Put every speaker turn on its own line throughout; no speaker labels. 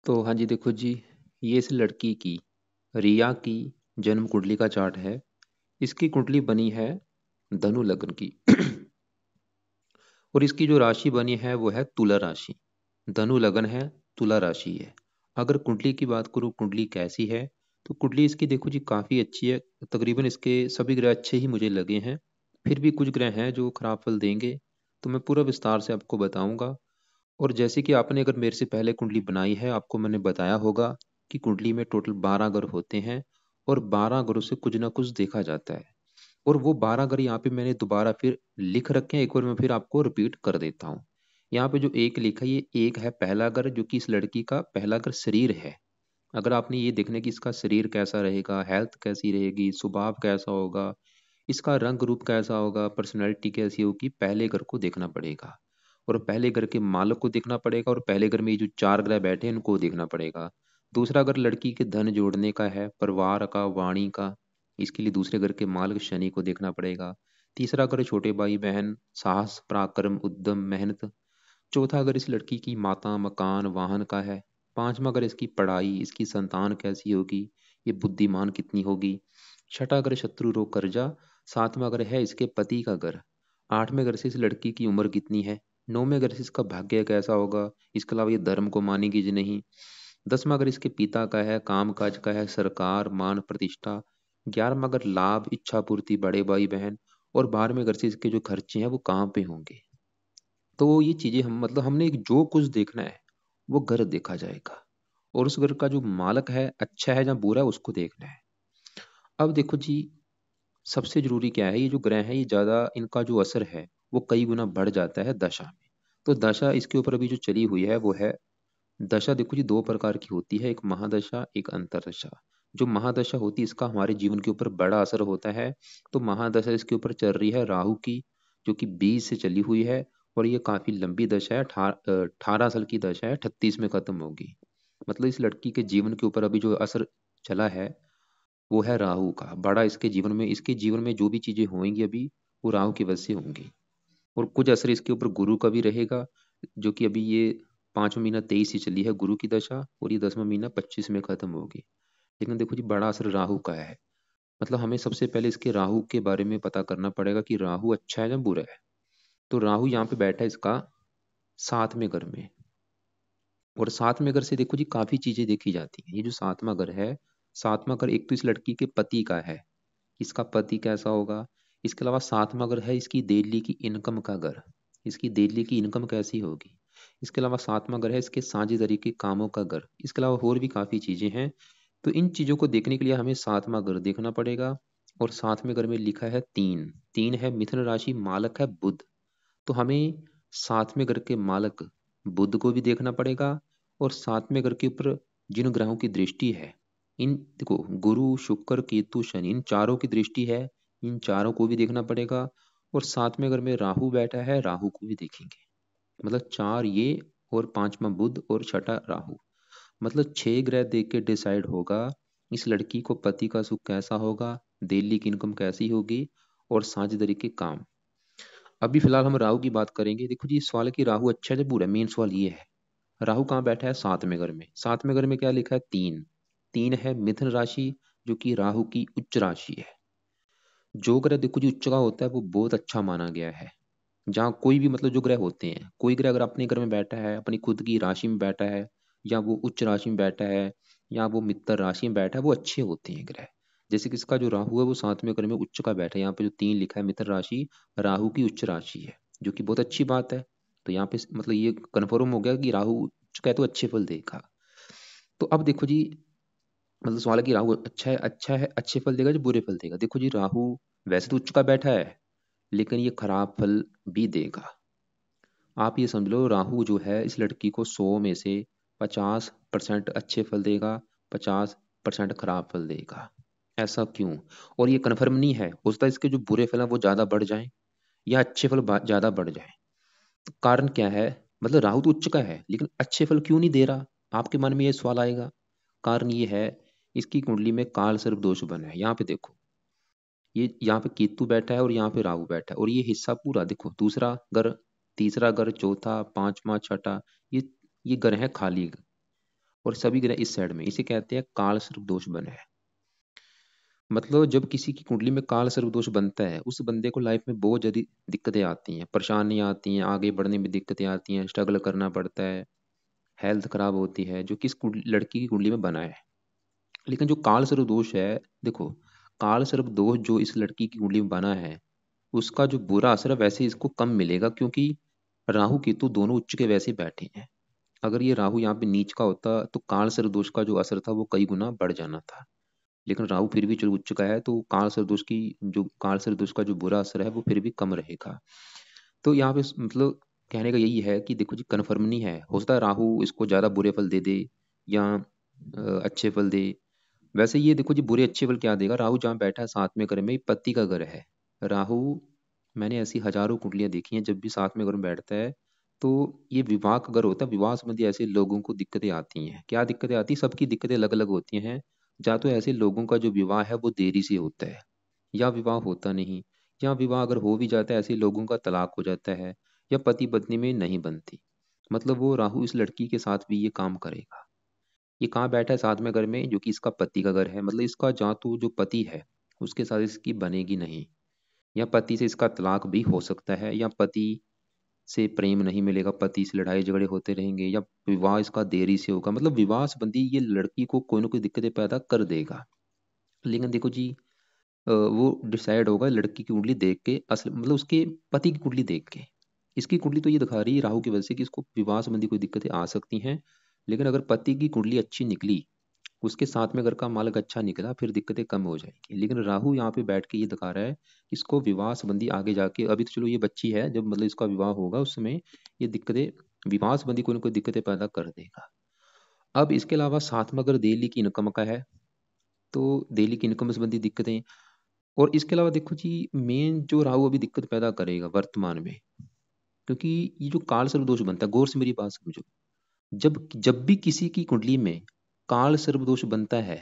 तो हाँ जी, देखो जी, ये इस लड़की की, रिया की जन्म कुंडली का चार्ट है। इसकी कुंडली बनी है धनु लग्न की। और इसकी जो राशि बनी है वो है तुला राशि। धनु लग्न है, तुला राशि है। अगर कुंडली की बात करूँ, कुंडली कैसी है, तो कुंडली इसकी देखो जी काफ़ी अच्छी है। तकरीबन इसके सभी ग्रह अच्छे ही मुझे लगे हैं। फिर भी कुछ ग्रह हैं जो खराब फल देंगे, तो मैं पूरा विस्तार से आपको बताऊंगा। और जैसे कि आपने अगर मेरे से पहले कुंडली बनाई है, आपको मैंने बताया होगा कि कुंडली में टोटल 12 ग्रह होते हैं और 12 ग्रहों से कुछ ना कुछ देखा जाता है। और वो 12 ग्रह यहाँ पे मैंने दोबारा फिर लिख रखे हैं, एक बार मैं फिर आपको रिपीट कर देता हूँ। यहाँ पे जो एक लिखा है, ये एक है पहला ग्रह, जो कि इस लड़की का पहला ग्रह शरीर है। अगर आपने ये देखना है कि इसका शरीर कैसा रहेगा, हेल्थ कैसी रहेगी, स्वभाव कैसा होगा, इसका रंग रूप कैसा होगा, पर्सनैलिटी कैसी होगी, पहले घर को देखना पड़ेगा। और पहले घर के मालक को देखना पड़ेगा, और पहले घर में ये जो चार ग्रह बैठे हैं इनको देखना पड़ेगा। दूसरा घर लड़की के धन जोड़ने का है, परिवार का, वाणी का। इसके लिए दूसरे घर के मालक शनि को देखना पड़ेगा। तीसरा घर छोटे भाई बहन, साहस, पराक्रम, उद्यम, मेहनत। चौथा घर इस लड़की की माता, मकान, वाहन का है। पांचवा घर इसकी पढ़ाई, इसकी संतान कैसी होगी, ये बुद्धिमान कितनी होगी। छठा घर शत्रु, रोग, कर्जा। सातवां घर है इसके पति का घर। आठवें घर से इस लड़की की उम्र कितनी है। नौवें घर से इसका भाग्य कैसा होगा, इसके अलावा ये धर्म को मानेगी जी नहीं। 10वां घर इसके पिता का है, काम काज का है, सरकार, मान, प्रतिष्ठा। 11वां घर लाभ, इच्छा पूर्ति, बड़े भाई बहन। और 12वें घर से इसके जो खर्चे हैं वो कहाँ पे होंगे। तो ये चीजें हम मतलब हमने जो कुछ देखना है वो घर देखा जाएगा। और उस घर का जो मालक है अच्छा है या बुरा है उसको देखना है। अब देखो जी, सबसे जरूरी क्या है, ये जो ग्रह है ये ज्यादा इनका जो असर है वो कई गुना बढ़ जाता है दशा में। तो दशा इसके ऊपर अभी जो चली हुई है वो है, दशा देखो जी दो प्रकार की होती है, एक महादशा, एक अंतरदशा। जो महादशा होती है इसका हमारे जीवन के ऊपर बड़ा असर होता है। तो महादशा इसके ऊपर चल रही है राहु की, जो कि 20 से चली हुई है। और ये काफी लंबी दशा है, 18 साल की दशा है, 38 में खत्म होगी। मतलब इस लड़की के जीवन के ऊपर अभी जो असर चला है वो है राहु का बड़ा। इसके जीवन में जो भी चीजें होंगी अभी, वो राहु की वजह से होंगी। और कुछ असर इसके ऊपर गुरु का भी रहेगा, जो कि अभी ये 5वां महीना 23 से चली है गुरु की दशा, और ये 10वां महीना 25 में खत्म होगी। लेकिन देखो जी बड़ा असर राहु का है। मतलब हमें सबसे पहले इसके राहु के बारे में पता करना पड़ेगा कि राहु अच्छा है या बुरा है। तो राहु यहाँ पे बैठा है इसका 7वें घर में। और 7वें घर से देखो जी काफी चीजें देखी जाती हैं। ये जो 7वां घर है, 7वां घर एक तो इस लड़की के पति का है, इसका पति कैसा होगा। इसके अलावा 7वां घर है इसकी दिल्ली की इनकम का घर, इसकी दिल्ली की इनकम कैसी होगी। इसके अलावा 7वां घर है इसके साझेदारी के कामों का घर। इसके अलावा और भी काफी चीजें हैं। तो इन चीजों को देखने के लिए हमें 7वां घर देखना पड़ेगा। और 7वें घर में लिखा है 3, 3 है मिथुन राशि, मालक है बुध। तो हमें 7वें घर के मालक बुध को भी देखना पड़ेगा। और 7वें घर के ऊपर जिन ग्रहों की दृष्टि है, इन देखो गुरु, शुक्र, केतु, शनि, इन चारों की दृष्टि है, इन चारों को भी देखना पड़ेगा। और 7वें घर में राहु बैठा है, राहु को भी देखेंगे। मतलब चार ये, और पांचवा बुध, और छठा राहु। मतलब 6 ग्रह देख के डिसाइड होगा इस लड़की को पति का सुख कैसा होगा, दिल्ली की इनकम कैसी होगी, और साझेदारी के काम। अभी फिलहाल हम राहु की बात करेंगे। देखो जी इस सवाल है कि राहु अच्छा है या बुरा है, मेन सवाल ये है। राहु कहाँ बैठा है, 7वें घर में। 7वें घर में क्या लिखा है, 3, 3 है मिथुन राशि, जो कि राहु की उच्च राशि है। जो ग्रह देखो जी उच्च का होता है वो बहुत अच्छा माना गया है। जहाँ कोई भी मतलब जो ग्रह होते हैं, कोई ग्रह अगर अपने घर में बैठा है, अपनी खुद की राशि में बैठा है, या वो उच्च राशि में बैठा है, या वो मित्र राशि में बैठा है, वो अच्छे होते हैं ग्रह। जैसे कि इसका जो राहु है वो 7वें घर में उच्च का बैठा है। यहाँ पे जो 3 लिखा है मित्र राशि, राहु की उच्च राशि है, जो कि बहुत अच्छी बात है। तो यहाँ पे मतलब ये कन्फर्म हो गया कि राहु उच्च का है तो अच्छे फल देगा। तो अब देखो जी, मतलब सवाल है कि राहु अच्छा है, अच्छे फल देगा जो बुरे फल देगा। देखो जी राहु वैसे तो उच्च का बैठा है, लेकिन ये खराब फल भी देगा। आप ये समझ लो राहु जो है इस लड़की को 100 में से 50% अच्छे फल देगा, 50% खराब फल देगा। ऐसा क्यों। और ये कन्फर्म नहीं है, हो सकता है इसके जो बुरे फल हैं वो ज्यादा बढ़ जाएं, या अच्छे फल ज्यादा बढ़ जाएं। तो कारण क्या है, मतलब राहु तो उच्च का है लेकिन अच्छे फल क्यों नहीं दे रहा, आपके मन में ये सवाल आएगा। कारण ये है, इसकी कुंडली में काल सर्प दोष बना है। यहाँ पे देखो, ये यहाँ पे केतु बैठा है और यहाँ पे राहु बैठा है, और ये हिस्सा पूरा देखो, दूसरा घर, तीसरा घर, चौथा, पांचवा, छठा, ये ये घर है खाली। और सभी ग्रह इस साइड में, इसे कहते हैं काल सर्प दोष बन है। मतलब जब किसी की कुंडली में काल सर्प दोष बनता है, उस बंदे को लाइफ में बहुत ज्यादा दिक्कतें आती हैं, परेशानियां आती हैं, आगे बढ़ने में दिक्कतें आती हैं, स्ट्रगल करना पड़ता है, हेल्थ खराब होती है, जो कि इस लड़की की कुंडली में बना है। लेकिन जो काल सर्प दोष है, देखो, काल सर्प दोष जो इस लड़की की कुंडली में बना है, उसका जो बुरा असर है वैसे इसको कम मिलेगा, क्योंकि राहु केतु दोनों उच्च के वैसे बैठे हैं। अगर ये राहु यहाँ पे नीच का होता तो काल सर्प दोष का जो असर था वो कई गुना बढ़ जाना था। लेकिन राहु फिर भी चलो उच्च का है, तो काल सर्प दोष की जो काल सर्प दोष का जो बुरा असर है वो फिर भी कम रहेगा। तो यहाँ पे मतलब कहने का यही है कि देखो जी, कन्फर्म नहीं है, हो सकता है राहु इसको ज्यादा बुरे फल दे दे या अच्छे फल दे। वैसे ये देखो जी, बुरे अच्छे फल क्या देगा, राहु जहाँ बैठा है साथ में घर में, ये पति का घर है। राहु, मैंने ऐसी हजारों कुंडलियां देखी हैं, जब भी साथ में घर में बैठता है तो ये विवाह का घर होता है। विवाह संबंधी ऐसे लोगों को दिक्कतें आती हैं, क्या दिक्कतें आती हैं, सबकी दिक्कतें अलग अलग होती हैं। या तो ऐसे लोगों का जो विवाह है वो देरी से होता है, या विवाह होता नहीं, या विवाह अगर हो भी जाता है ऐसे लोगों का तलाक हो जाता है, या पति पत्नी में नहीं बनती। मतलब वो राहु इस लड़की के साथ भी ये काम करेगा। ये कहाँ बैठा है साथ में घर में, जो कि इसका पति का घर है, मतलब इसका जहाँ तो जो पति है उसके साथ इसकी बनेगी नहीं, या पति से इसका तलाक भी हो सकता है, या पति से प्रेम नहीं मिलेगा, पति से लड़ाई झगड़े होते रहेंगे, या विवाह इसका देरी से होगा। मतलब विवाह संबंधी ये लड़की को कोई ना कोई दिक्कतें पैदा कर देगा। लेकिन देखो जी, वो डिसाइड होगा लड़की की कुंडली देख के, असल मतलब उसके पति की कुंडली देख के। इसकी कुंडली तो ये दिखा रही है राहु की वजह से कि इसको विवाह संबंधी कोई दिक्कतें आ सकती हैं। लेकिन अगर पति की कुंडली अच्छी निकली, उसके साथ में अगर का मालक अच्छा निकला, फिर दिक्कतें कम हो जाएंगी। लेकिन राहु यहाँ पे बैठ के ये दिखा रहा है इसको विवाह संबंधी आगे जाके, अभी तो चलो ये बच्ची है, जब मतलब इसका विवाह होगा उस समय ये दिक्कतें, विवाह संबंधी कोई ना कोई दिक्कतें पैदा कर देगा। अब इसके अलावा साथ में अगर डेली की इनकम का है, तो डेली की इनकम संबंधी दिक्कतें। और इसके अलावा देखो जी, मेन जो राहु अभी दिक्कत पैदा करेगा वर्तमान में, क्योंकि ये जो काल सर्प दोष बनता है, गौर से मेरी बात समझो, जब जब भी किसी की कुंडली में काल सर्प दोष बनता है,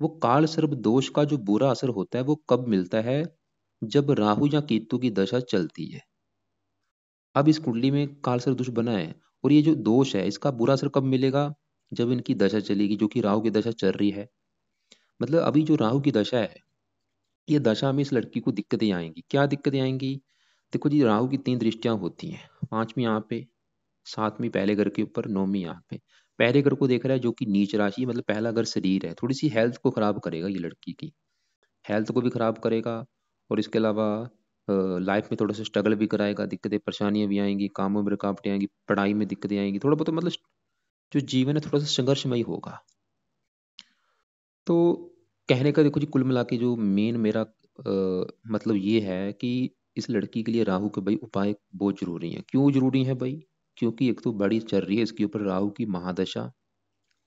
वो काल सर्प दोष का जो बुरा असर होता है वो कब मिलता है, जब राहु या केतु की दशा चलती है। अब इस कुंडली में काल सर्प दोष बना है, और ये जो दोष है इसका बुरा असर कब मिलेगा, जब इनकी दशा चलेगी, जो कि राहु की दशा चल रही है। मतलब अभी जो राहु की दशा है, ये दशा में इस लड़की को दिक्कतें आएंगी। क्या दिक्कतें आएंगी, देखो जी, राहु की 3 दृष्टियां होती हैं, 5वीं यहाँ पे, 7वीं पहले घर के ऊपर, 9वीं यहाँ पे। पहले घर को देख रहा है जो कि नीच राशि है, मतलब पहला घर शरीर है, थोड़ी सी हेल्थ को खराब करेगा ये लड़की की, हेल्थ को भी खराब करेगा। और इसके अलावा लाइफ में थोड़ा सा स्ट्रगल भी कराएगा, दिक्कतें परेशानियां भी आएंगी, कामों में रुकावटें आएंगी, पढ़ाई में दिक्कतें आएंगी, थोड़ा बहुत मतलब जो जीवन है थोड़ा सा संघर्षमय होगा। तो कहने का देखो जी, कुल मिला के जो मेन मेरा मतलब ये है कि इस लड़की के लिए राहु के भाई उपाय बहुत जरूरी है। क्यों जरूरी है भाई, क्योंकि एक तो बड़ी चल रही है इसके ऊपर राहु की महादशा,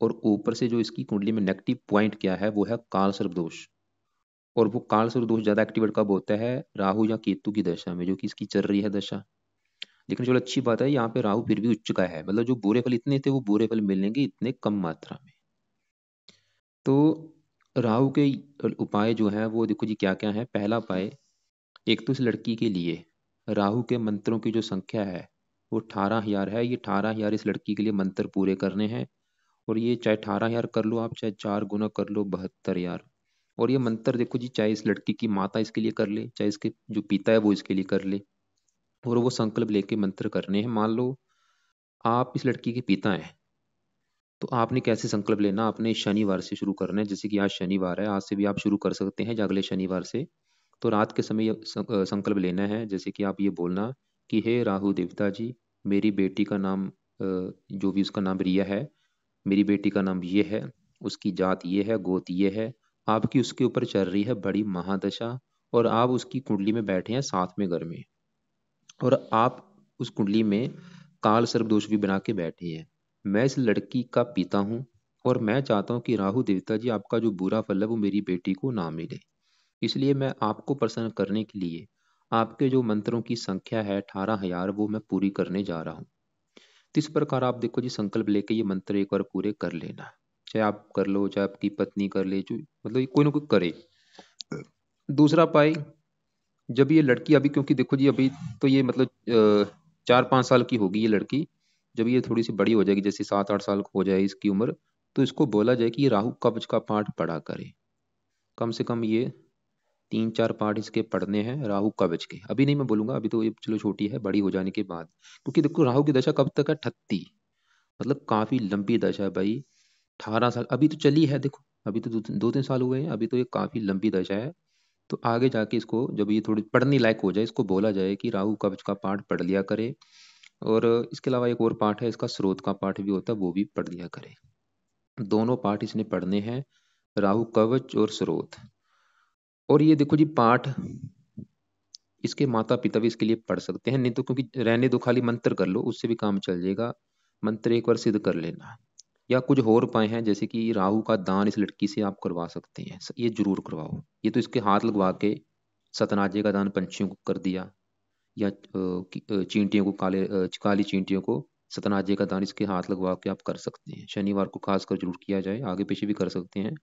और ऊपर से जो इसकी कुंडली में नेगेटिव पॉइंट क्या है वो है काल सर्प दोष। और वो काल सर्प दोष ज्यादा एक्टिवेट कब होता है, राहु या केतु की दशा में, जो कि इसकी चल रही है दशा। लेकिन चलो अच्छी बात है, यहाँ पे राहु फिर भी उच्च का है, मतलब जो बुरे फल इतने थे वो बुरे फल मिलेंगे इतने कम मात्रा में। तो राहु के उपाय जो है वो देखो जी क्या क्या है। पहला उपाय, एक तो इस लड़की के लिए राहु के मंत्रों की जो संख्या है वो 18,000 है। ये 18,000 इस लड़की के लिए मंत्र पूरे करने हैं। और ये चाहे 18,000 कर लो आप, चाहे 4 गुना कर लो, 72,000। और ये मंत्र देखो जी, चाहे इस लड़की की माता इसके लिए कर ले, चाहे इसके जो पिता है वो इसके लिए कर ले, और वो संकल्प लेके मंत्र करने हैं। मान लो आप इस लड़की के पिता हैं, तो आपने कैसे संकल्प लेना, आपने शनिवार से शुरू करना है। जैसे कि आज शनिवार है, आज से भी आप शुरू कर सकते हैं या अगले शनिवार से। तो रात के समय ये संकल्प लेना है, जैसे कि आप ये बोलना कि हे राहु देवता जी, मेरी बेटी का नाम जो भी उसका नाम रिया है, मेरी बेटी का नाम ये है, उसकी जात ये है, गोत ये है, आपकी उसके ऊपर चल रही है बड़ी महादशा, और आप उसकी कुंडली में बैठे हैं 7वें घर में, और आप उस कुंडली में काल सर्प दोष भी बना के बैठे हैं। मैं इस लड़की का पिता हूँ, और मैं चाहता हूँ कि राहु देवता जी आपका जो बुरा फल है वो मेरी बेटी को ना मिले। इसलिए मैं आपको प्रसन्न करने के लिए आपके जो मंत्रों की संख्या है 18,000, वो मैं पूरी करने जा रहा हूँ। तो इस प्रकार आप देखो जी, संकल्प लेके ये मंत्र एक बार पूरे कर लेना। चाहे आप कर लो, चाहे आपकी पत्नी कर ले, जो मतलब ये कोई ना कोई करे। दूसरा उपाय, जब ये लड़की अभी, क्योंकि देखो जी अभी तो ये मतलब 4-5 साल की होगी ये लड़की, जब ये थोड़ी सी बड़ी हो जाएगी, जैसे 7-8 साल हो जाए इसकी उम्र, तो इसको बोला जाए कि ये राहु कवच का पाठ पढ़ा करे। कम से कम ये 3-4 पार्ट इसके पढ़ने हैं राहु कवच के। अभी नहीं मैं बोलूंगा, अभी तो ये चलो छोटी है, बड़ी हो जाने के बाद। क्योंकि देखो राहु की दशा कब तक है, 38, मतलब काफी लंबी दशा है भाई। 18 साल अभी तो चली है, देखो अभी तो 2-3 साल हुए हैं, अभी तो ये काफी लंबी दशा है। तो आगे जाके इसको जब ये थोड़ी पढ़ने लायक हो जाए, इसको बोला जाए कि राहु कवच का पाठ पढ़ लिया करे। और इसके अलावा एक और पाठ है इसका, स्रोत का पाठ भी होता है, वो भी पढ़ लिया करे। दोनों पाठ इसने पढ़ने हैं, राहु कवच और स्रोत। और ये देखो जी पाठ इसके माता पिता भी इसके लिए पढ़ सकते हैं, नहीं तो क्योंकि रहने दो, खाली मंत्र कर लो उससे भी काम चल जाएगा। मंत्र एक बार सिद्ध कर लेना। या कुछ और उपाय हैं, जैसे कि राहु का दान इस लड़की से आप करवा सकते हैं, ये जरूर करवाओ। ये तो इसके हाथ लगवा के सतनाजे का दान पंछियों को कर दिया, या चींटियों को, काली चींटियों को सतनाजे का दान इसके हाथ लगवा के आप कर सकते हैं। शनिवार को खासकर जरूर किया जाए, आगे पीछे भी कर सकते हैं,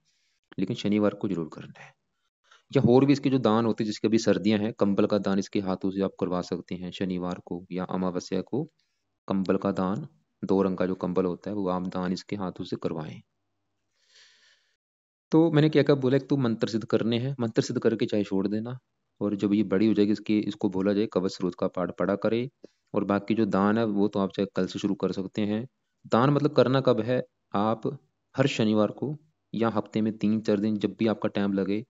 लेकिन शनिवार को जरूर करना है। या और भी इसके जो दान होते हैं, जिसके अभी सर्दियां हैं, कंबल का दान इसके हाथों से आप करवा सकते हैं शनिवार को या अमावस्या को। कंबल का दान, 2 रंग का जो कंबल होता है वो आप दान इसके हाथों से करवाएं। तो मैंने क्या क्या बोला, एक तो मंत्र सिद्ध करने हैं, मंत्र सिद्ध करके चाहे छोड़ देना। और जब ये बड़ी हो जाएगी इसके, इसको बोला जाए कवच स्रोत का पाठ पढ़ा करे। और बाकी जो दान है वो तो आप चाहे कल से शुरू कर सकते हैं। दान मतलब करना कब है, आप हर शनिवार को या हफ्ते में 3-4 दिन जब भी आपका टाइम लगे,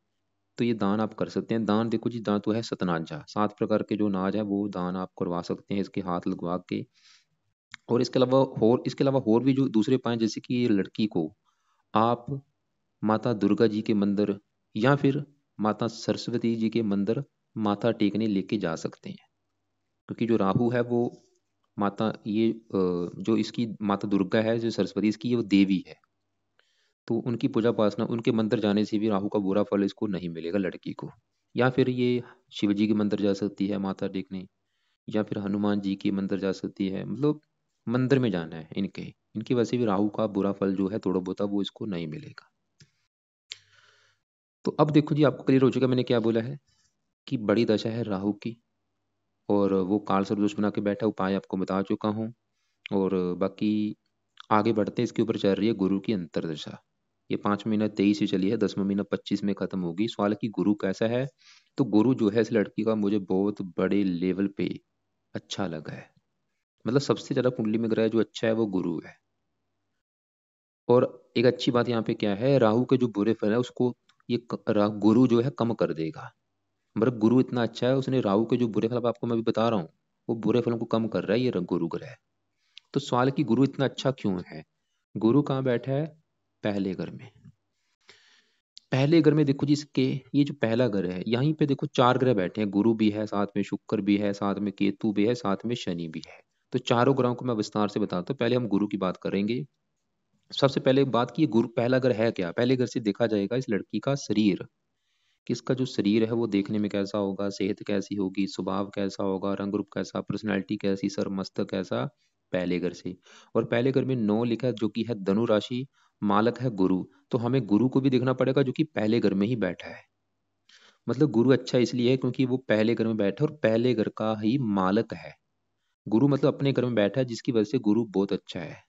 तो ये दान आप कर सकते हैं। दान देखो जी, दान तो है सतनाजा, 7 प्रकार के जो नाज है वो दान आप करवा सकते हैं इसके हाथ लगवा के। और इसके अलावा और भी जो दूसरे उपाय, जैसे कि ये लड़की को आप माता दुर्गा जी के मंदिर या फिर माता सरस्वती जी के मंदिर माथा टेकने लेके जा सकते हैं। क्योंकि जो राहु है वो माता, ये जो इसकी माता दुर्गा है, जो सरस्वती इसकी ये वो देवी है। तो उनकी पूजा उपासना, उनके मंदिर जाने से भी राहु का बुरा फल इसको नहीं मिलेगा लड़की को। या फिर ये शिव जी के मंदिर जा सकती है माथा टेकने, या फिर हनुमान जी के मंदिर जा सकती है, मतलब मंदिर में जाना है इनके। इनकी वजह से भी राहु का बुरा फल जो है थोड़ा बहुत वो इसको नहीं मिलेगा। तो अब देखो जी, आपको क्लियर हो चुका मैंने क्या बोला है, कि बड़ी दशा है राहु की, और वो काल सर्पदोष बना के बैठा, उपाय आपको बता चुका हूँ। और बाकी आगे बढ़ते हैं, इसके ऊपर चल रही है गुरु की अंतरदशा। ये 5 महीना 23 से चली है, 10वां महीना 25 में खत्म होगी। सवाल है कि गुरु कैसा है। तो गुरु जो है इस लड़की का मुझे बहुत बड़े लेवल पे अच्छा लगा है। मतलब सबसे ज्यादा कुंडली में ग्रह जो अच्छा है वो गुरु है। और एक अच्छी बात यहाँ पे क्या है, राहु के जो बुरे फल है उसको ये गुरु जो है कम कर देगा। मतलब गुरु इतना अच्छा है, उसने राहु के जो बुरे फल, अब आपको मैं भी बता रहा हूँ, वो बुरे फलों को कम कर रहा है ये गुरु ग्रह। तो सवाल है कि गुरु इतना अच्छा क्यों है। गुरु कहाँ बैठा है, पहले घर में। पहले घर में देखो जी इसके, ये जो पहला घर है यहीं पे देखो 4 ग्रह बैठे हैं, गुरु भी है साथ में, शुक्र भी है साथ में, केतु भी है साथ में, शनि भी है। तो चारों ग्रहों को मैं विस्तार से बताता हूँ, पहले हम गुरु की बात करेंगे। सबसे पहले बात की गुरु पहला घर है क्या, पहले घर से देखा जाएगा इस लड़की का शरीर, कि इसका जो शरीर है वो देखने में कैसा होगा, सेहत कैसी होगी, स्वभाव कैसा होगा, रंग रूप कैसा, पर्सनैलिटी कैसी, सर मस्तक कैसा, पहले घर से। और पहले घर में 9 लिखा है, जो कि है धनु राशि, मालक है गुरु। तो हमें गुरु को भी देखना पड़ेगा जो कि पहले घर में ही बैठा है। मतलब गुरु अच्छा इसलिए है क्योंकि वो पहले घर में बैठा है और पहले घर का ही मालक है। गुरु मतलब अपने घर में बैठा है, जिसकी वजह से गुरु बहुत अच्छा है।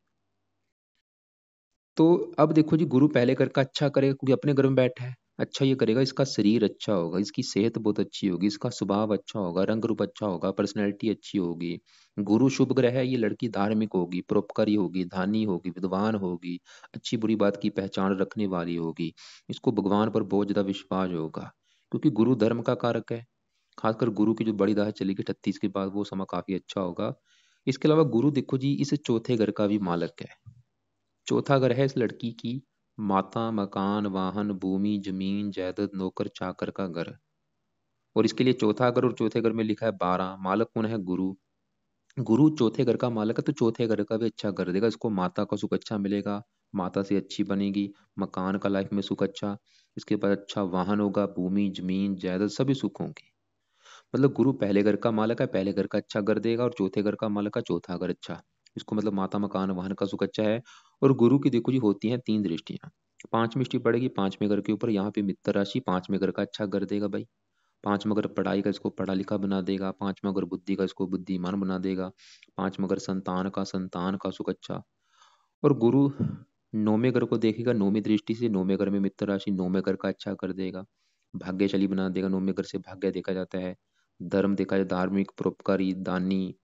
तो अब देखो जी, गुरु पहले घर का अच्छा करेगा क्योंकि अपने घर में बैठा है, अच्छा ये करेगा, इसका शरीर अच्छा होगा, इसकी सेहत बहुत अच्छी होगी, इसका स्वभाव अच्छा होगा, रंग रूप अच्छा होगा, पर्सनैलिटी अच्छी होगी। गुरु शुभ ग्रह है, ये लड़की धार्मिक होगी, परोपकारी होगी, धानी होगी, विद्वान होगी, अच्छी बुरी बात की पहचान रखने वाली होगी। इसको भगवान पर बहुत ज्यादा विश्वास होगा, क्योंकि गुरु धर्म का कारक है। खासकर गुरु की जो बड़ी दाह चलेगी 38 के बाद, वो समय काफी अच्छा होगा। इसके अलावा गुरु देखो जी इस चौथे घर का भी मालक है। चौथा घर है इस लड़की की माता, मकान, वाहन, भूमि, जमीन, जायदाद, नौकर चाकर का घर। और इसके लिए चौथा घर, और चौथे घर में लिखा है 12, मालक कौन है, गुरु। गुरु चौथे घर का मालक है, तो चौथे घर का भी अच्छा कर देगा इसको, माता का सुख अच्छा मिलेगा, माता से अच्छी बनेगी, मकान का लाइफ में सुख अच्छा, इसके बाद अच्छा वाहन होगा, भूमि, जमीन, जायदाद सभी सुख होंगे। मतलब गुरु पहले घर का मालक है, पहले घर का अच्छा कर देगा, और चौथे घर का मालक है, चौथा घर अच्छा। इसको मतलब माता, मकान, वाहन का सुख अच्छा है। और गुरु की देखो जी होती हैं 3 दृष्टियां। 5वीं दृष्टि पड़ेगी 5वें घर के ऊपर, यहाँ पे मित्र राशि 5वें घर का अच्छा कर देगा भाई। 5वां घर पढ़ाई का, इसको पढ़ा लिखा बना देगा। 5वां घर बुद्धि का, इसको बुद्धिमान बना देगा। 5वां घर संतान का, संतान का सुख अच्छा। और गुरु नौवें घर को देखेगा, नौवीं दृष्टि से नौवें घर में मित्र राशि नौवें घर का अच्छा कर देगा, भाग्यशाली बना देगा। नौवें घर से भाग्य देखा जाता है, धर्म देखा जाए, धार्मिक, परोपकारी, दानी।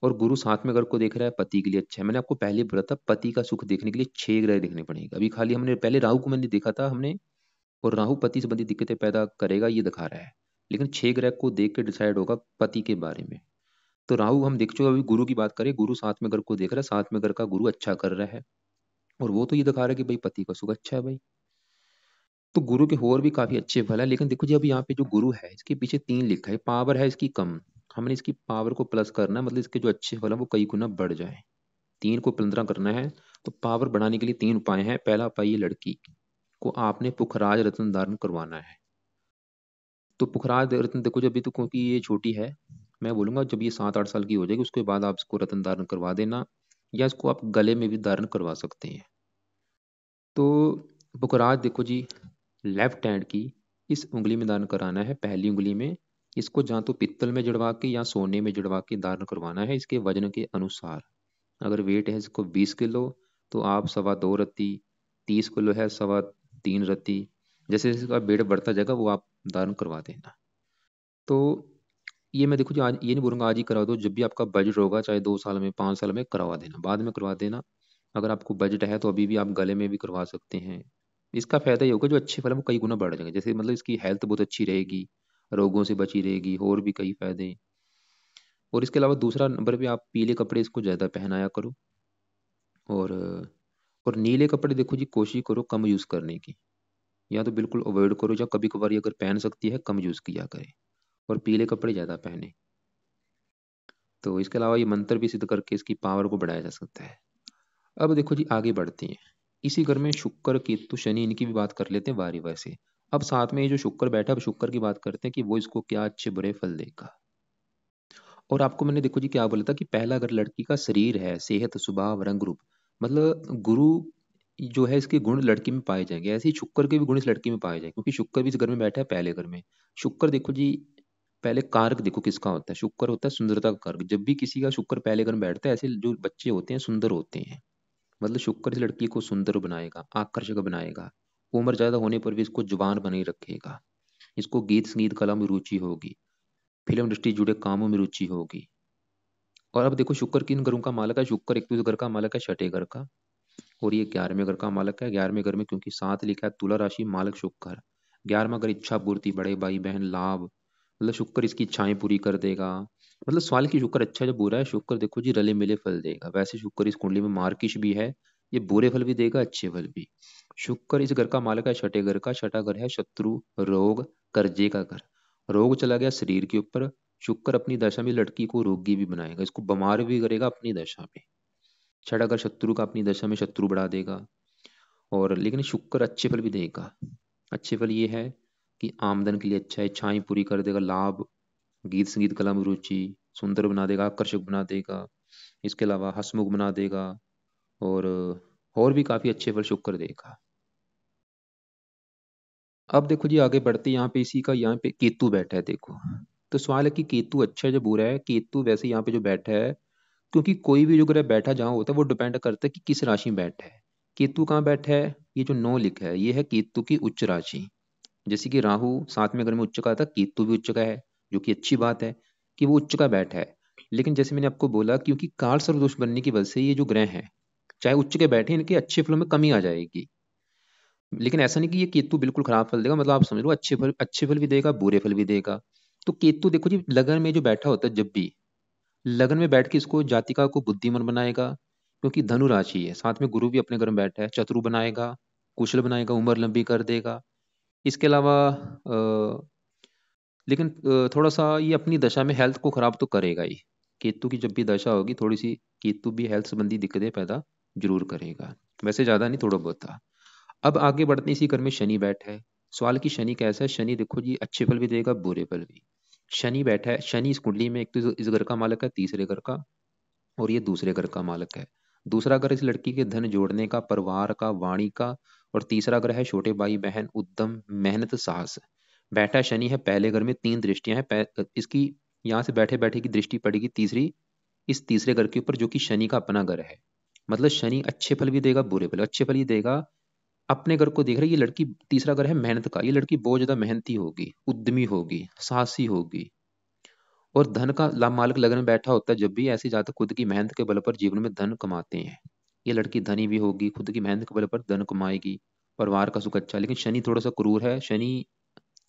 और गुरु सातवें घर को देख रहा है, पति के लिए अच्छा है। मैंने आपको पहले बोला था पति का सुख देखने के लिए 6 ग्रह देखने पड़ेगा। अभी खाली हमने पहले राहु को मैंने देखा था हमने, और राहु पति संबंधी दिक्कतें पैदा करेगा ये दिखा रहा है, लेकिन 6 ग्रह को देख के डिसाइड होगा पति के बारे में। तो राहु हम देख चुके, अभी गुरु की बात करें, गुरु सातवें घर को देख रहा है, सातवें घर का गुरु अच्छा कर रहा है, और वो तो ये दिखा रहा है कि भाई पति का सुख अच्छा है भाई। तो गुरु के और भी काफी अच्छे फल है, लेकिन देखो जी अभी यहाँ पे जो गुरु है इसके पीछे 3 लिखा है, पावर है इसकी कम। हमने इसकी पावर को प्लस करना है, मतलब इसके जो अच्छे फल है वो कई गुना बढ़ जाए। 3 को 15 करना है, तो पावर बढ़ाने के लिए 3 उपाय हैं। पहला उपाय, ये लड़की को आपने पुखराज रत्न धारण करवाना है। तो पुखराज रत्न देखो जब भी, तो क्योंकि ये छोटी है, मैं बोलूंगा जब ये 7-8 साल की हो जाएगी उसके बाद आप इसको रत्न धारण करवा देना, या इसको आप गले में भी धारण करवा सकते हैं। तो पुखराज देखो जी, लेफ्ट हैंड की इस उंगली में धारण कराना है, पहली उंगली में। इसको जहाँ तो पित्तल में जड़वा के या सोने में जड़वा के धारण करवाना है, इसके वजन के अनुसार। अगर वेट है इसको 20 किलो, तो आप 2.25 रत्ती, 30 किलो है 3.25 रत्ती। जैसे जैसे इसका वेट बढ़ता जाएगा वो आप धारण करवा देना। तो ये मैं देखो जी आज ये नहीं बोलूँगा आज ही करा दो, जब भी आपका बजट होगा, चाहे 2 साल में 5 साल में करवा देना, बाद में करवा देना। अगर आपको बजट है तो अभी भी आप गले में भी करवा सकते हैं। इसका फायदा ये होगा जो अच्छे फल है वो कई गुना बढ़ जाएंगे, जैसे मतलब इसकी हेल्थ बहुत अच्छी रहेगी, रोगों से बची रहेगी, और भी कई फायदे। और इसके अलावा दूसरा नंबर पे आप पीले कपड़े इसको ज़्यादा पहनाया करो। और और नीले कपड़े देखो जी कोशिश करो कम यूज़ करने की, या तो बिल्कुल अवॉइड करो, या कभी कभार अगर पहन सकती है कम यूज़ किया करे, और पीले कपड़े ज़्यादा पहने। तो इसके अलावा ये मंत्र भी सिद्ध करके इसकी पावर को बढ़ाया जा सकता है। अब देखो जी आगे बढ़ते हैं, इसी घर में शुक्र केतु शनि इनकी भी बात कर लेते हैं बारी बारी से। अब साथ में ये जो शुक्र बैठा है, अब शुक्र की बात करते हैं कि वो इसको क्या अच्छे बुरे फल देगा। और आपको मैंने देखो जी क्या बोला था कि पहला अगर लड़की का शरीर है, सेहत, स्वभाव, रंग रूप, मतलब गुरु जो है इसके गुण लड़की में पाए जाएंगे, ऐसे ही शुक्र के भी गुण इस लड़की में पाए जाएंगे, क्योंकि शुक्र भी इस घर में बैठा है पहले घर में। शुक्र देखो जी, पहले कारक देखो किसका होता है, शुक्र होता है सुंदरता का कारक। जब भी किसी का शुक्र पहले घर में बैठता है, ऐसे जो बच्चे होते हैं सुंदर होते हैं। मतलब शुक्र इस लड़की को सुंदर बनाएगा, आकर्षक बनाएगा, उम्र ज्यादा होने पर भी इसको जुबान बनाए रखेगा, इसको गीत संगीत कला में रुचि होगी, फिल्म इंडस्ट्री जुड़े कामों में रुचि होगी। और अब देखो शुक्र किन घरों का मालक है, शुक्र एक तो इस घर का मालक है छठे घर का, और ये 11वें घर का मालक है। 11वें घर में क्योंकि 7 लिखा है, तुला राशि मालक शुक्र। 11वां घर इच्छा पूर्ति, बड़े भाई बहन, लाभ, मतलब शुक्र इसकी इच्छाएं पूरी कर देगा। मतलब सवाल की शुक्र अच्छा है, जब बुरा है शुक्र देखो जी रले मिले फल देगा। वैसे शुक्र इस कुंडली में मार्किश भी है, ये बुरे फल भी देगा अच्छे फल भी। शुक्र इस घर का मालक है छठे घर का, छठा घर है शत्रु, रोग, कर्जे का घर। रोग चला गया शरीर के ऊपर, शुक्र अपनी दशा में लड़की को रोगी भी बनाएगा, इसको बीमार भी करेगा अपनी दशा में। छठा घर शत्रु का, अपनी दशा में शत्रु बढ़ा देगा। और लेकिन शुक्र अच्छे फल भी देगा। अच्छे फल ये है कि आमदन के लिए अच्छा है, इच्छाएं पूरी कर देगा, लाभ, गीत संगीत कला में रुचि, सुंदर बना देगा, आकर्षक बना देगा, इसके अलावा हंसमुख बना देगा। और और भी काफी अच्छे फल शुक्र देगा। अब देखो जी आगे बढ़ते, यहाँ पे इसी का यहाँ पे केतु बैठा है देखो। तो सवाल है कि केतु अच्छा है जो बुरा है। केतु वैसे यहाँ पे जो बैठा है, क्योंकि कोई भी जो ग्रह बैठा जहाँ होता है वो डिपेंड करता है कि किस राशि में बैठा है। केतु कहाँ बैठा है, ये जो 9 लिखा है ये है केतु की उच्च राशि। जैसे कि राहु 7वें घर में उच्च का था, केतु भी उच्च का है, जो कि अच्छी बात है कि वो उच्च का बैठा है। लेकिन जैसे मैंने आपको बोला, क्योंकि काल सर्वदोष बनने की वजह से ये जो ग्रह हैं, चाहे उच्च के बैठे इनके अच्छे फलों में कमी आ जाएगी। लेकिन ऐसा नहीं कि ये केतु बिल्कुल खराब फल देगा, मतलब आप समझ लो अच्छे फल भी देगा, बुरे फल भी देगा। तो केतु देखो जी लगन में जो बैठा होता है, जब भी लगन में बैठ के इसको जातिका को बुद्धिमान बनाएगा, क्योंकि धनु राशि है, साथ में गुरु भी अपने घर में बैठा है, चतुर बनाएगा, कुशल बनाएगा, उम्र लंबी कर देगा। इसके अलावा लेकिन थोड़ा सा ये अपनी दशा में हेल्थ को खराब तो करेगा ही। केतु की जब भी दशा होगी थोड़ी सी, केतु भी हेल्थ संबंधी दिक्कतें पैदा जरूर करेगा, वैसे ज्यादा नहीं, थोड़ा बहुत था। अब आगे बढ़ते हैं, इसी घर में शनि बैठा है। सवाल की शनि कैसा है, शनि देखो जी अच्छे फल भी देगा बुरे फल भी। शनि बैठा है, शनि इस कुंडली में एक तो इस घर का मालक है, तीसरे घर का, और ये दूसरे घर का मालक है। दूसरा घर इस लड़की के धन जोड़ने का, परिवार का, वाणी का। और तीसरा घर है छोटे भाई बहन, उद्यम, मेहनत, साहस। बैठा शनि है पहले घर में, 3 दृष्टियां हैं इसकी। यहाँ से बैठे बैठे की दृष्टि पड़ेगी तीसरी, इस तीसरे घर के ऊपर, जो कि शनि का अपना घर है। मतलब शनि अच्छे फल भी देगा बुरे फल, अच्छे फल ये देगा। अपने घर को देख रहा है, ये लड़की तीसरा घर है मेहनत का, ये लड़की बहुत ज्यादा मेहनती होगी, उद्यमी होगी, साहसी होगी। और धन का लाभ मालिक लगन में बैठा होता है, जब भी ऐसे जातक खुद की मेहनत के बल पर जीवन में धन कमाते हैं। ये लड़की धनी भी होगी, खुद की मेहनत के बल पर धन कमाएगी, परिवार का सुख अच्छा। लेकिन शनि थोड़ा सा क्रूर है, शनि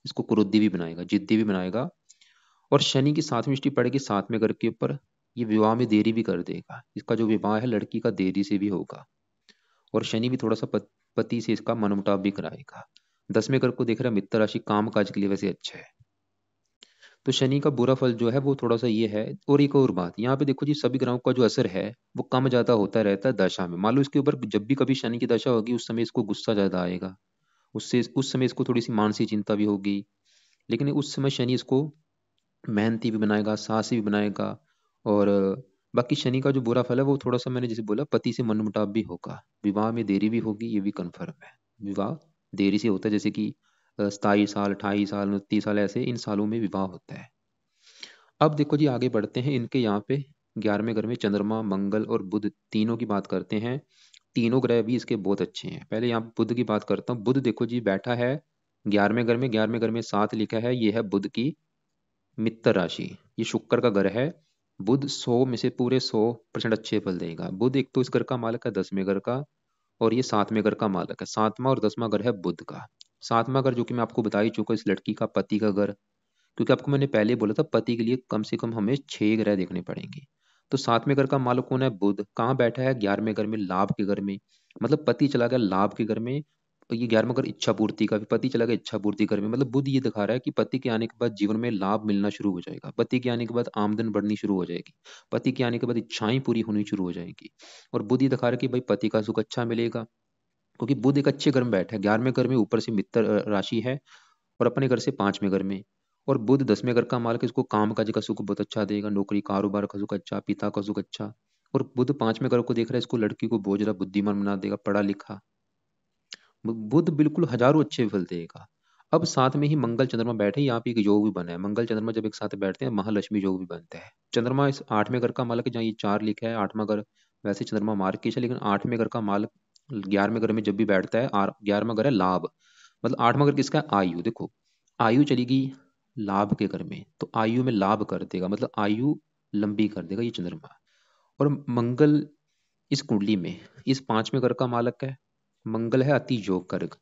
इसको क्रोधी भी बनाएगा, जिद्दी भी बनाएगा। और शनि की सातवीं दृष्टि पड़ेगी सातवें घर के ऊपर, ये विवाह में देरी भी कर देगा। इसका जो विवाह है लड़की का देरी से भी होगा। और शनि भी थोड़ा सा पति से इसका मनमुटाव भी कराएगा। 10वें घर को देख रहा है मित्र राशि, काम काज के लिए वैसे अच्छा है। तो शनि का बुरा फल जो है वो थोड़ा सा ये है। और एक और बात यहाँ पे देखो जी, सभी ग्रहों का जो असर है वो कम ज्यादा होता रहता है दशा में। मान लो इसके ऊपर जब भी कभी शनि की दशा होगी, उस समय इसको गुस्सा ज्यादा आएगा, उससे उस समय इसको थोड़ी सी मानसिक चिंता भी होगी। लेकिन उस समय शनि इसको मेहनती भी बनाएगा, साहसी भी बनाएगा। और बाकी शनि का जो बुरा फल है वो थोड़ा सा, मैंने जैसे बोला, पति से मनमुटाव भी होगा, विवाह में देरी भी होगी, ये भी कन्फर्म है। विवाह देरी से होता है, जैसे कि 27 साल, 28 साल, 29 साल, ऐसे इन सालों में विवाह होता है। अब देखो जी, आगे बढ़ते हैं। इनके यहाँ पे 11वें घर में चंद्रमा, मंगल और बुध तीनों की बात करते हैं। तीनों ग्रह भी इसके बहुत अच्छे हैं। पहले यहाँ बुध की बात करता हूँ। बुध देखो जी बैठा है 11वें घर में, 11वें घर में 7 लिखा है, ये है बुध की मित्र राशि, ये शुक्र का घर है। बुध 100 में से पूरे 100% अच्छे फल देगा। बुध एक तो इस घर का मालिक है 10वें घर का, और ये 7वें घर का मालिक है। 7वां और 10वां घर है बुध का। 7वां घर जो कि मैं आपको बता ही चुका, इस लड़की का पति का घर। क्योंकि आपको मैंने पहले ही बोला था, पति के लिए कम से कम हमें 6 ग्रह देखने पड़ेंगे। तो 7वें घर का मालिक कौन है? बुध। कहाँ बैठा है? 11वें घर में, लाभ के घर में। मतलब पति चला गया लाभ के घर में। और ये 11वां घर इच्छा पूर्ति का, पति चला गया इच्छा पूर्ति घर में। मतलब बुध ये दिखा रहा है कि पति के आने के बाद जीवन में लाभ मिलना शुरू हो जाएगा, पति के आने के बाद आमदन बढ़नी शुरू हो जाएगी, पति के आने के बाद इच्छाएं पूरी होनी शुरू हो जाएगी। और बुध ये दिखा रहा है कि भाई पति का सुख अच्छा मिलेगा, क्योंकि बुध एक अच्छे घर में बैठा है, 11वें घर में, ऊपर से मित्र राशि है, और अपने घर से 5वें घर में। और बुध 10वें घर का मालिक, इसको काम काज का सुख बहुत अच्छा देगा, नौकरी कारोबार का सुख अच्छा, पिता का सुख अच्छा। और बुध 5वें घर को देख रहा है, इसको लड़की को बहुत ज्यादा बुद्धिमान बना देगा, पढ़ा लिखा। बुध बिल्कुल हजारों अच्छे फल देगा। अब साथ में ही मंगल चंद्रमा बैठे, यहाँ पे एक योग भी बना है। मंगल चंद्रमा जब एक साथ बैठते हैं, महालक्ष्मी योग भी बनता है। चंद्रमा इस 8वें घर का मालिक है, जहाँ ये 4 लिखा है 8वां घर। वैसे चंद्रमा मार्केश है, लेकिन 8वें घर का मालिक 11वें घर में जब भी बैठता है, 11वां घर है लाभ। मतलब 8वां घर किसका है? आयु। देखो, आयु चलेगी लाभ के घर में, तो आयु में लाभ कर देगा, मतलब आयु लंबी कर देगा ये चंद्रमा। और मंगल इस कुंडली में इस 5वें घर का मालक है। मंगल है अति योग कारक,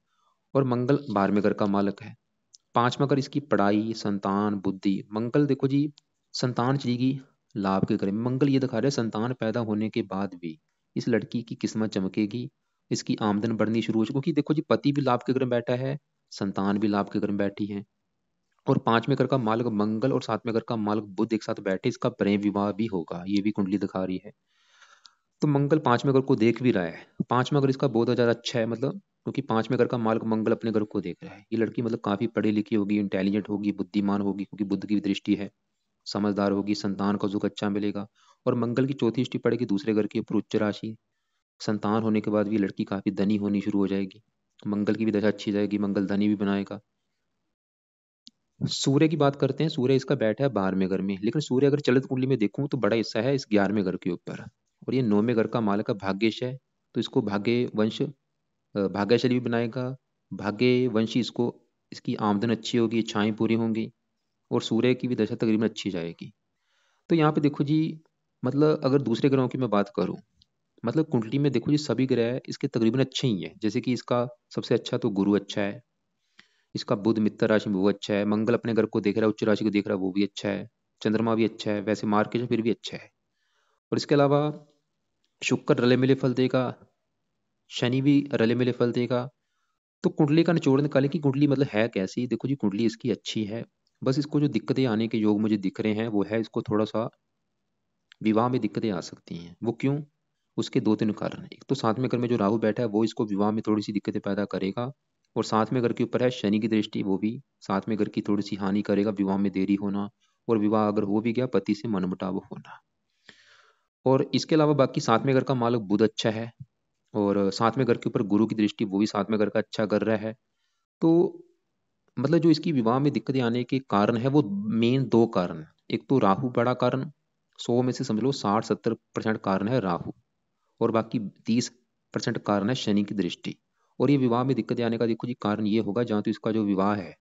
और मंगल 12वें घर का मालक है। 5वां घर इसकी पढ़ाई, संतान, बुद्धि। मंगल देखो जी, संतान चलेगी लाभ के घर में। मंगल ये दिखा रहे हैं संतान पैदा होने के बाद भी इस लड़की की किस्मत चमकेगी, इसकी आमदन बढ़नी शुरू हो जाएगी। क्योंकि देखो जी, पति भी लाभ के घर में बैठा है, संतान भी लाभ के घर में बैठी है। और 5वें घर का मालिक मंगल और 7वें घर का मालिक बुध एक साथ बैठे, इसका प्रेम विवाह भी होगा, ये भी कुंडली दिखा रही है। तो मंगल 5वें घर को देख भी रहा है। 5वां घर इसका बहुत ज्यादा अच्छा है, मतलब क्योंकि 5वें घर का मालिक मंगल अपने घर को देख रहा है। ये लड़की मतलब काफी पढ़ी लिखी होगी, इंटेलिजेंट होगी, बुद्धिमान होगी, क्योंकि बुद्ध की भी दृष्टि है, समझदार होगी, संतान का सुख अच्छा मिलेगा। और मंगल की चौथी दृष्टि पड़ेगी दूसरे घर के ऊपर, उच्च राशि। संतान होने के बाद भी लड़की काफी धनी होनी शुरू हो जाएगी। मंगल की भी दशा अच्छी जाएगी, मंगल धनी भी बनाएगा। सूर्य की बात करते हैं। सूर्य इसका बैठा है 12वें घर में, लेकिन सूर्य अगर चलित कुंडली में देखूं तो बड़ा हिस्सा है इस 11वें घर के ऊपर। और ये 9वें घर का मालक है भाग्यश है, तो इसको भाग्य वंश, भाग्यशाली भी बनाएगा। भाग्य वंशी इसको, इसकी आमदन अच्छी होगी, इच्छाएं पूरी होंगी। और सूर्य की भी दशा तकरीबन अच्छी जाएगी। तो यहाँ पे देखो जी, मतलब अगर दूसरे ग्रहों की मैं बात करूं, मतलब कुंडली में देखो जी, सभी ग्रह इसके तकरीबन अच्छे ही हैं। जैसे कि इसका सबसे अच्छा तो गुरु अच्छा है, इसका बुध मित्र राशि में वो अच्छा है, मंगल अपने घर को देख रहा है, उच्च राशि को देख रहा है, वो भी अच्छा है, चंद्रमा भी अच्छा है, वैसे मार्केट फिर भी अच्छा है। और इसके अलावा शुक्र रले मिले फल देगा, शनि भी रले मिले फल देगा। तो कुंडली का निचोड़ निकाले कि कुंडली मतलब है कैसी। देखो जी, कुंडली इसकी अच्छी है, बस इसको जो दिक्कतें आने के योग मुझे दिख रहे हैं वो है, इसको थोड़ा सा विवाह में दिक्कतें आ सकती हैं। वो क्यों? उसके 2-3 कारण। एक तो 7वें घर में जो राहु बैठा है वो इसको विवाह में थोड़ी सी दिक्कतें पैदा करेगा। और 7वें घर के ऊपर है शनि की दृष्टि, वो भी 7वें घर की थोड़ी सी हानि करेगा, विवाह में देरी होना। और विवाह अगर हो भी गया, पति से मनमुटाव होना। और इसके अलावा बाकी 7वें घर का मालक बुध अच्छा है, और 7वें घर के ऊपर गुरु की दृष्टि, वो भी 7वें घर का अच्छा कर रहा है। तो मतलब जो इसकी विवाह में दिक्कतें आने के कारण है वो मेन 2 कारण। एक तो राहु बड़ा कारण, 100 में से समझ लो 60-70% कारण है राहु। और बाकी 30% कारण है शनि की दृष्टि। और ये विवाह में दिक्कत आने का देखो जी कारण ये होगा, जहाँ तो इसका जो विवाह है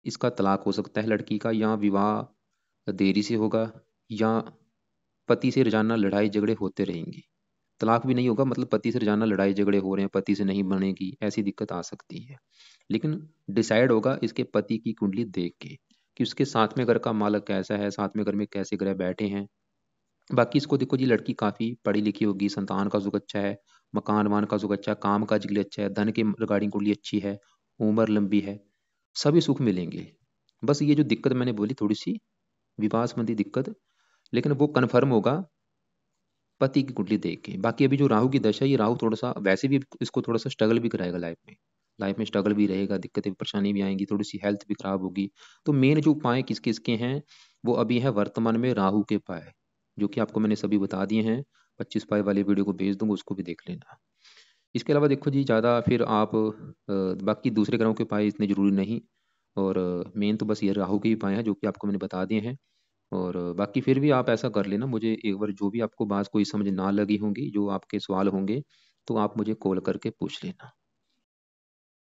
इसका तलाक हो सकता है लड़की का, या विवाह देरी से होगा, या पति से रोजाना लड़ाई झगड़े होते रहेंगे। तलाक भी नहीं होगा, मतलब पति से रोजाना लड़ाई झगड़े हो रहे हैं, पति से नहीं बनेगी, ऐसी दिक्कत आ सकती है। लेकिन डिसाइड होगा इसके पति की कुंडली देख के कि उसके साथ में घर का मालक कैसा है, साथ में घर में कैसे ग्रह बैठे हैं। बाकी इसको देखो जी, लड़की काफी पढ़ी लिखी होगी, संतान का सुख अच्छा है, मकान वान का सुख अच्छा है, काम काज के लिए अच्छा है, धन के रिगार्डिंग कुंडली अच्छी है, उम्र लंबी है, सभी सुख मिलेंगे। बस ये जो दिक्कत मैंने बोली थोड़ी सी विवाह संबंधी दिक्कत, लेकिन वो कन्फर्म होगा पति की कुंडली देख के। बाकी अभी जो राहु की दशा है, ये राहु थोड़ा सा वैसे भी इसको थोड़ा सा स्ट्रगल भी कराएगा लाइफ में। लाइफ में स्ट्रगल भी रहेगा, दिक्कतें परेशानी भी आएंगी, थोड़ी सी हेल्थ भी खराब होगी। तो मेन जो उपाय किस किसके हैं वो अभी है वर्तमान में राहु के उपाय, जो कि आपको मैंने सभी बता दिए हैं। 25 उपाय वाली वीडियो को भेज दूंगा, उसको भी देख लेना। इसके अलावा देखो जी, ज़्यादा फिर आप बाकी दूसरे ग्रहों के उपाय इतने जरूरी नहीं। और मेन तो बस ये राहु के ही उपाय हैं जो कि आपको मैंने बता दिए हैं। और बाकी फिर भी आप ऐसा कर लेना, मुझे एक बार जो भी आपको बात कोई समझ ना लगी होंगी, जो आपके सवाल होंगे, तो आप मुझे कॉल करके पूछ लेना।